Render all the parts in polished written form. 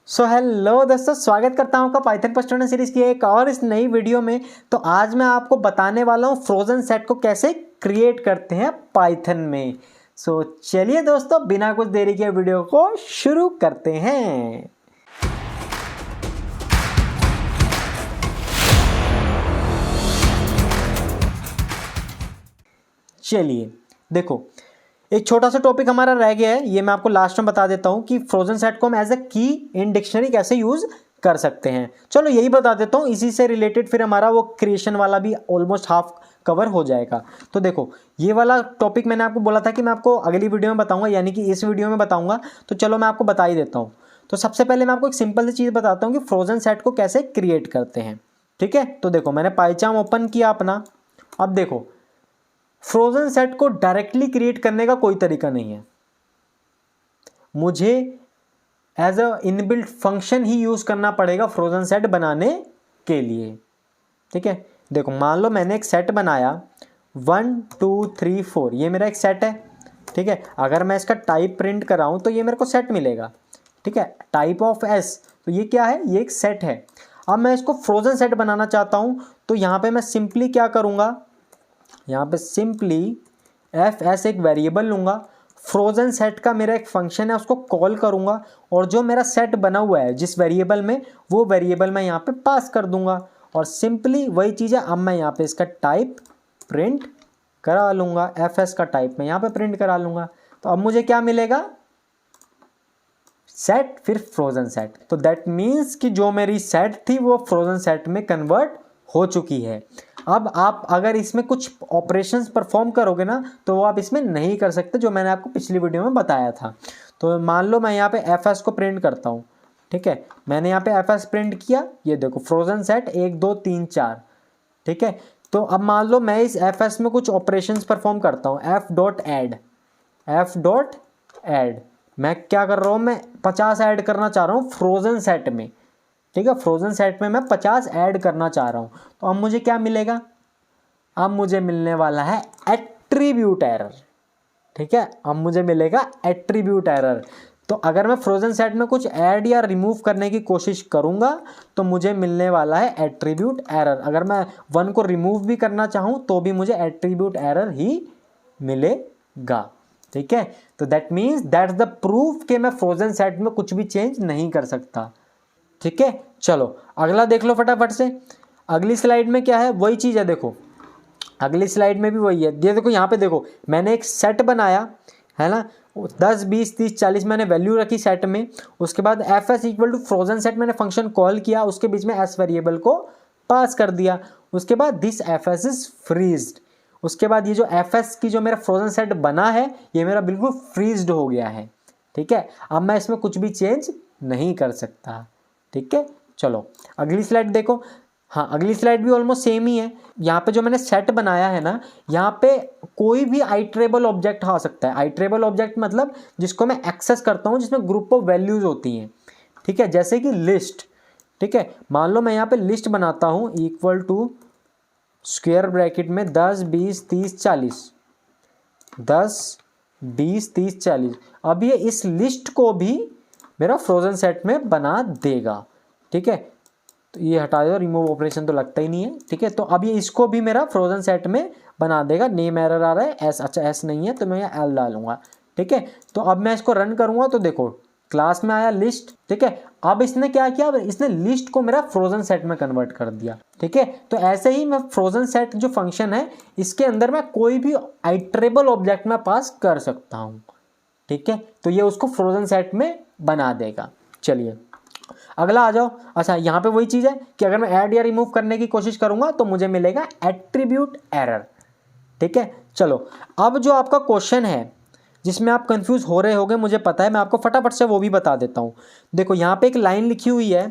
Hello दोस्तों, स्वागत करता हूं आपका पाइथन पर स्टूडेंट सीरीज की एक और इस नई वीडियो में। तो आज मैं आपको बताने वाला हूं फ्रोजन सेट को कैसे क्रिएट करते हैं पाइथन में। चलिए दोस्तों, बिना कुछ देरी के वीडियो को शुरू करते हैं। चलिए देखो, एक छोटा सा टॉपिक हमारा रह गया है, ये मैं आपको लास्ट में बता देता हूं कि फ्रोजन सेट को हम एज ए की इन डिक्शनरी कैसे यूज कर सकते हैं। चलो यही बता देता हूं, इसी से रिलेटेड फिर हमारा वो क्रिएशन वाला भी ऑलमोस्ट हाफ कवर हो जाएगा। तो देखो, ये वाला टॉपिक मैंने आपको बोला था कि मैं आपको अगली वीडियो में बताऊंगा, यानी कि इस वीडियो में बताऊंगा। तो चलो मैं आपको बता ही देता हूँ। तो सबसे पहले मैं आपको एक सिंपल सी चीज़ बताता हूँ कि फ्रोजन सेट को कैसे क्रिएट करते हैं। ठीक है, तो देखो मैंने पाइचार्म ओपन किया अपना। अब देखो, फ्रोजन सेट को डायरेक्टली क्रिएट करने का कोई तरीका नहीं है, मुझे एज अ इनबिल्ट फंक्शन ही यूज करना पड़ेगा फ्रोजन सेट बनाने के लिए। ठीक है, देखो मान लो मैंने एक सेट बनाया 1 2 3 4, ये मेरा एक सेट है। ठीक है, अगर मैं इसका टाइप प्रिंट कराऊं तो ये मेरे को सेट मिलेगा। ठीक है, टाइप ऑफ एस, तो ये क्या है, ये एक सेट है। अब मैं इसको फ्रोजन सेट बनाना चाहता हूं, तो यहां पे मैं सिंपली क्या करूंगा, यहाँ पे सिंपली एफ एस एक वेरिएबल लूँगा, फ्रोजन सेट का मेरा एक फंक्शन है उसको कॉल करूँगा, और जो मेरा सेट बना हुआ है जिस वेरिएबल में, वो वेरिएबल मैं यहाँ पे पास कर दूँगा। और सिंपली वही चीज़ है, अब मैं यहाँ पे इसका टाइप प्रिंट करा लूँगा, एफ एस का टाइप मैं यहाँ पे प्रिंट करा लूँगा। तो अब मुझे क्या मिलेगा, सेट फिर फ्रोजन सेट। तो दैट मीन्स कि जो मेरी सेट थी वो फ्रोजन सेट में कन्वर्ट हो चुकी है। अब आप अगर इसमें कुछ ऑपरेशंस परफॉर्म करोगे ना, तो वो आप इसमें नहीं कर सकते, जो मैंने आपको पिछली वीडियो में बताया था। तो मान लो मैं यहाँ पे एफ एस को प्रिंट करता हूँ। ठीक है, मैंने यहाँ पे एफ एस प्रिंट किया, ये देखो फ्रोजन सेट 1 2 3 4। ठीक है, तो अब मान लो मैं इस एफ एस में कुछ ऑपरेशंस परफॉर्म करता हूँ, एफ डॉट एड। मैं क्या कर रहा हूँ, मैं 50 ऐड करना चाह रहा हूँ फ्रोजन सेट में। ठीक है, फ्रोजन सेट में मैं 50 ऐड करना चाह रहा हूँ। तो अब मुझे क्या मिलेगा, अब मुझे मिलने वाला है एट्रीब्यूट एरर। ठीक है, अब मुझे मिलेगा एट्रीब्यूट एरर। तो अगर मैं फ्रोजन सेट में कुछ ऐड या रिमूव करने की कोशिश करूंगा तो मुझे मिलने वाला है एट्रीब्यूट एरर। अगर मैं 1 को रिमूव भी करना चाहूँ तो भी मुझे एट्रीब्यूट एरर ही मिलेगा। ठीक है, तो that means that's the proof कि मैं फ्रोजन सेट में कुछ भी चेंज नहीं कर सकता। ठीक है, चलो अगला देख लो फटाफट से। अगली स्लाइड में क्या है, वही चीज़ है। देखो अगली स्लाइड में भी वही है। ये देखो यहाँ पे देखो, मैंने एक सेट बनाया है ना, 10 20 30 40 मैंने वैल्यू रखी सेट में। उसके बाद F S equal to frozen set मैंने फंक्शन कॉल किया, उसके बीच में एस वेरिएबल को पास कर दिया। उसके बाद this F S is freezed. उसके बाद ये जो एफ एस की जो मेरा फ्रोजन सेट बना है, ये मेरा बिल्कुल फ्रीज्ड हो गया है। ठीक है, अब मैं इसमें कुछ भी चेंज नहीं कर सकता। ठीक है, चलो अगली स्लाइड देखो। हाँ, अगली स्लाइड भी ऑलमोस्ट सेम ही है। यहाँ पे जो मैंने सेट बनाया है ना, यहाँ पे कोई भी आइट्रेबल ऑब्जेक्ट आ सकता है। आइट्रेबल ऑब्जेक्ट मतलब जिसको मैं एक्सेस करता हूँ, जिसमें ग्रुप ऑफ वैल्यूज होती हैं। ठीक है, जैसे कि लिस्ट। ठीक है, मान लो मैं यहाँ पे लिस्ट बनाता हूँ इक्वल टू स्क्वायर ब्रैकेट में 10 20 30 40, 10 20 30 40। अब ये इस लिस्ट को भी मेरा फ्रोजन सेट में बना देगा। ठीक है, तो ये हटा दो, रिमूव ऑपरेशन तो लगता ही नहीं है। ठीक है, तो अब ये इसको भी मेरा फ्रोजन सेट में बना देगा। नेम एरर आ रहा है एस, अच्छा एस नहीं है तो मैं यहाँ एल डालूंगा। ठीक है, तो अब मैं इसको रन करूंगा तो देखो क्लास में आया लिस्ट। ठीक है, अब इसने क्या किया, इसने लिस्ट को मेरा फ्रोजन सेट में कन्वर्ट कर दिया। ठीक है, तो ऐसे ही मैं फ्रोजन सेट जो फंक्शन है, इसके अंदर मैं कोई भी आइट्रेबल ऑब्जेक्ट में पास कर सकता हूँ। ठीक है, तो ये उसको फ्रोजन सेट में बना देगा। चलिए अगला आ जाओ। अच्छा, यहाँ पे वही चीज़ है कि अगर मैं ऐड या रिमूव करने की कोशिश करूंगा तो मुझे मिलेगा एट्रीब्यूट एरर। ठीक है, चलो अब जो आपका क्वेश्चन है जिसमें आप कंफ्यूज हो रहे होंगे, मुझे पता है, मैं आपको फटाफट से वो भी बता देता हूँ। देखो यहाँ पे एक लाइन लिखी हुई है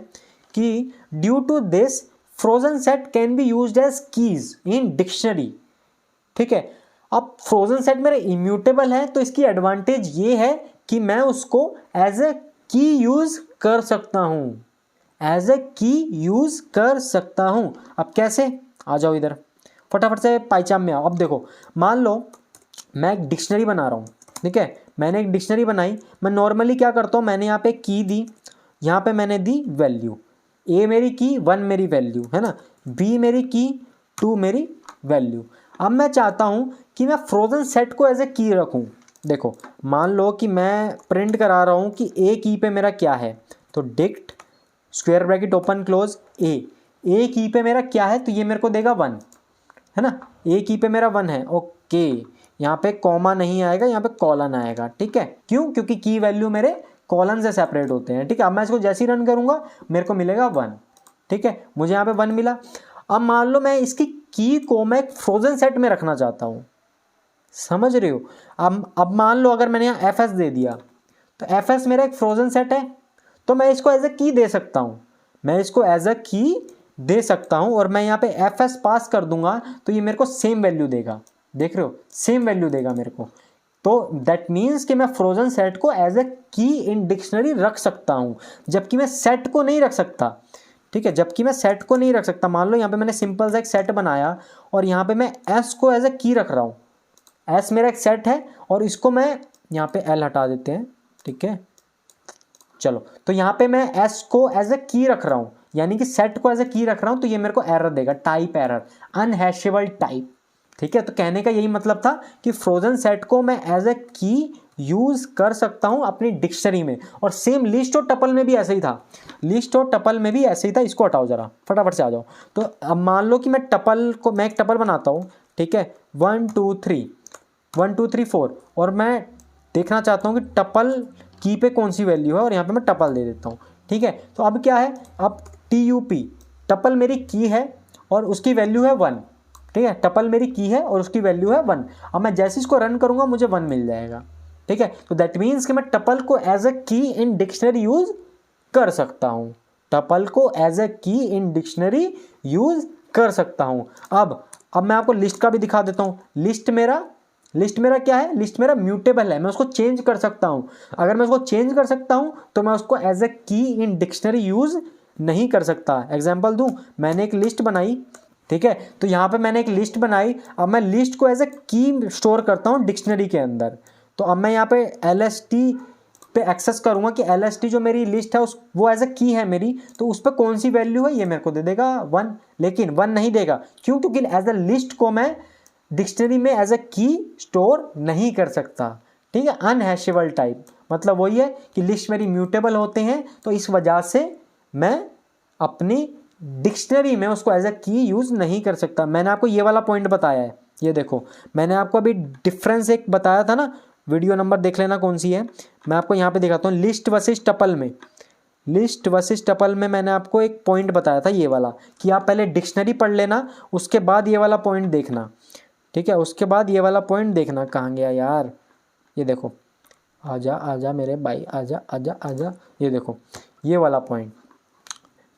कि due to this frozen set can be used as keys in dictionary. ठीक है, अब फ्रोजन सेट मेरा इम्यूटेबल है, तो इसकी एडवांटेज ये है कि मैं उसको एज ए की यूज कर सकता हूं, एज ए की यूज कर सकता हूं। अब कैसे, आ जाओ इधर फटाफट से पाइचार्म में आओ। अब देखो मान लो मैं एक डिक्शनरी बना रहा हूं। ठीक है, मैंने एक डिक्शनरी बनाई। मैं नॉर्मली क्या करता हूं, मैंने यहाँ पे की दी, यहाँ पे मैंने दी वैल्यू, ए मेरी की, 1 मेरी वैल्यू है ना, बी मेरी की, 2 मेरी वैल्यू। अब मैं चाहता हूँ कि मैं फ्रोजन सेट को एज ए की रखूँ। देखो मान लो कि मैं प्रिंट करा रहा हूँ कि ए की पे मेरा क्या है, तो dict square bracket open close a key पे मेरा क्या है, तो ये मेरे को देगा 1 है ना, ए की पे मेरा 1 है। ओके, यहाँ पे कॉमा नहीं आएगा, यहाँ पे कॉलन आएगा। ठीक है, क्यों? क्योंकि की वैल्यू मेरे कॉलन से सेपरेट होते हैं। ठीक है, अब मैं इसको जैसे ही रन करूँगा मेरे को मिलेगा 1। ठीक है, मुझे यहाँ पे 1 मिला। अब मान लो मैं इसकी की को मैं एक फ्रोजन सेट में रखना चाहता हूँ, समझ रहे हो? अब मान लो अगर मैंने यहाँ fs दे दिया, तो fs मेरा एक फ्रोजन सेट है, तो मैं इसको एज ए की दे सकता हूँ, मैं इसको एज ए की दे सकता हूँ और मैं यहाँ पे fs पास कर दूंगा तो ये मेरे को सेम वैल्यू देगा। देख रहे हो, सेम वैल्यू देगा मेरे को। तो दैट मीन्स कि मैं फ्रोजन सेट को एज ए की इन डिक्शनरी रख सकता हूँ, जबकि मैं सेट को नहीं रख सकता। ठीक है, जबकि मैं सेट को नहीं रख सकता। मान लो यहाँ पे मैंने सिंपल सा एक सेट बनाया और यहाँ पे मैं s को एज ए की रख रहा हूँ। s मेरा एक सेट है और इसको मैं यहाँ पे l हटा देते हैं। ठीक है, चलो, तो यहाँ पे मैं s को एज ए की रख रहा हूँ, यानी कि सेट को एज ए की रख रहा हूँ, तो ये मेरे को एरर देगा, टाइप एरर, अनहैशेबल टाइप। ठीक है, तो कहने का यही मतलब था कि फ्रोजन सेट को मैं एज ए की यूज कर सकता हूं अपनी डिक्शनरी में। और सेम लिस्ट और टपल में भी ऐसे ही था, लिस्ट और टपल में भी ऐसे ही था। इसको हटाओ जरा, फटाफट से आ जाओ। तो अब मान लो कि मैं एक टपल बनाता हूं। ठीक है, 1 2 3 1 2 3 4, और मैं देखना चाहता हूं कि टपल की पे कौन सी वैल्यू है, और यहाँ पे मैं टपल दे देता हूँ। ठीक है, तो अब क्या है, अब TUP टपल मेरी की है और उसकी वैल्यू है 1। ठीक है, टपल मेरी की है और उसकी वैल्यू है 1। अब मैं जैसे इसको रन करूंगा मुझे 1 मिल जाएगा। ठीक है, तो दैट मीन्स कि मैं टपल को एज ए की इन डिक्शनरी यूज कर सकता हूं, टपल को एज ए की इन डिक्शनरी यूज कर सकता हूं। अब मैं आपको लिस्ट का भी दिखा देता हूं। लिस्ट मेरा क्या है, लिस्ट मेरा म्यूटेबल है, मैं उसको चेंज कर सकता हूं। अगर मैं उसको चेंज कर सकता हूं तो मैं उसको एज ए की इन डिक्शनरी यूज नहीं कर सकता। एग्जाम्पल दूं, मैंने एक लिस्ट बनाई। ठीक है, तो यहाँ पे मैंने एक लिस्ट बनाई। अब मैं लिस्ट को एज ए की स्टोर करता हूँ डिक्शनरी के अंदर। तो अब मैं यहाँ पे LST पे एक्सेस करूँगा कि LST जो मेरी लिस्ट है वो एज ए की है मेरी, तो उस पर कौन सी वैल्यू है ये मेरे को दे देगा 1, लेकिन 1 नहीं देगा। क्यों? क्योंकि एज ए लिस्ट को मैं डिक्शनरी में एज ए की स्टोर नहीं कर सकता। ठीक है, अनहैशेबल टाइप, मतलब वही है कि लिस्ट मेरी म्यूटेबल होते हैं, तो इस वजह से मैं अपनी डिक्शनरी में उसको एज ए की यूज़ नहीं कर सकता। मैंने आपको ये वाला पॉइंट बताया है, ये देखो मैंने आपको अभी डिफरेंस एक बताया था ना, वीडियो नंबर देख लेना कौन सी है। मैं आपको यहाँ पे दिखाता हूँ, लिस्ट वर्सेस टपल में मैंने आपको एक पॉइंट बताया था ये वाला, कि आप पहले डिक्शनरी पढ़ लेना, उसके बाद ये वाला पॉइंट देखना। ठीक है, उसके बाद ये वाला पॉइंट देखना। कहाँ गया यार, ये देखो, आजा मेरे भाई, आजा। ये देखो ये वाला point,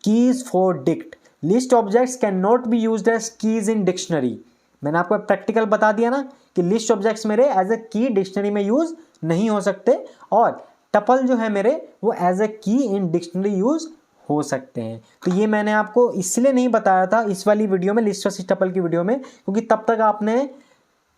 keys for dict, list objects can not be used as keys in dictionary. मैंने आपको प्रैक्टिकल बता दिया ना कि लिस्ट ऑब्जेक्ट्स मेरे एज ए की डिक्शनरी में यूज नहीं हो सकते, और टपल जो है मेरे वो एज ए की इन डिक्शनरी यूज हो सकते हैं। तो ये मैंने आपको इसलिए नहीं बताया था इस वाली वीडियो में, लिस्ट वर्सेस टपल की वीडियो में, क्योंकि तब तक आपने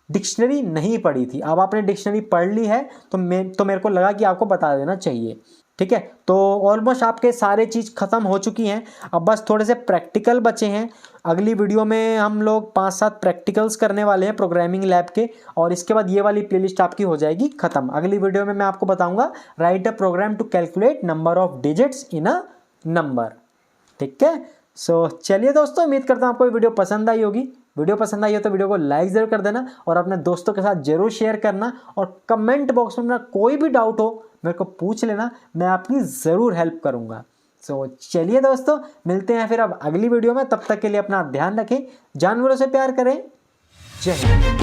डिक्शनरी नहीं पढ़ी थी। अब आपने डिक्शनरी पढ़ ली है तो मेरे को लगा कि आपको बता देना चाहिए। ठीक है, तो ऑलमोस्ट आपके सारे चीज़ ख़त्म हो चुकी हैं, अब बस थोड़े से प्रैक्टिकल बचे हैं। अगली वीडियो में हम लोग 5-7 प्रैक्टिकल्स करने वाले हैं प्रोग्रामिंग लैब के, और इसके बाद ये वाली प्लेलिस्ट आपकी हो जाएगी ख़त्म। अगली वीडियो में मैं आपको बताऊंगा write a program to calculate number of digits in a number. ठीक है, सो चलिए दोस्तों, उम्मीद करता हूँ आपको ये वीडियो पसंद आई होगी। वीडियो पसंद आई हो तो वीडियो को लाइक ज़रूर कर देना और अपने दोस्तों के साथ ज़रूर शेयर करना, और कमेंट बॉक्स में अपना कोई भी डाउट हो मेरे को पूछ लेना, मैं आपकी ज़रूर हेल्प करूँगा। सो चलिए दोस्तों, मिलते हैं फिर अब अगली वीडियो में। तब तक के लिए अपना ध्यान रखें, जानवरों से प्यार करें। जय हिंद।